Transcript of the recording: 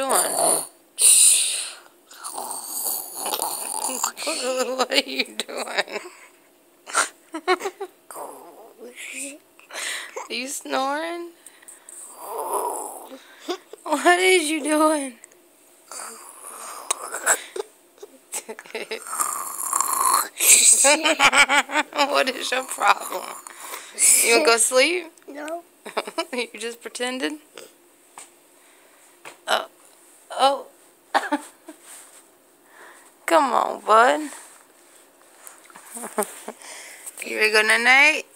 doing? What are you doing? Are you snoring? What is you doing? What is your problem? You wanna go sleep? No. You just pretended? Oh. Come on, bud. You ready to go night-night?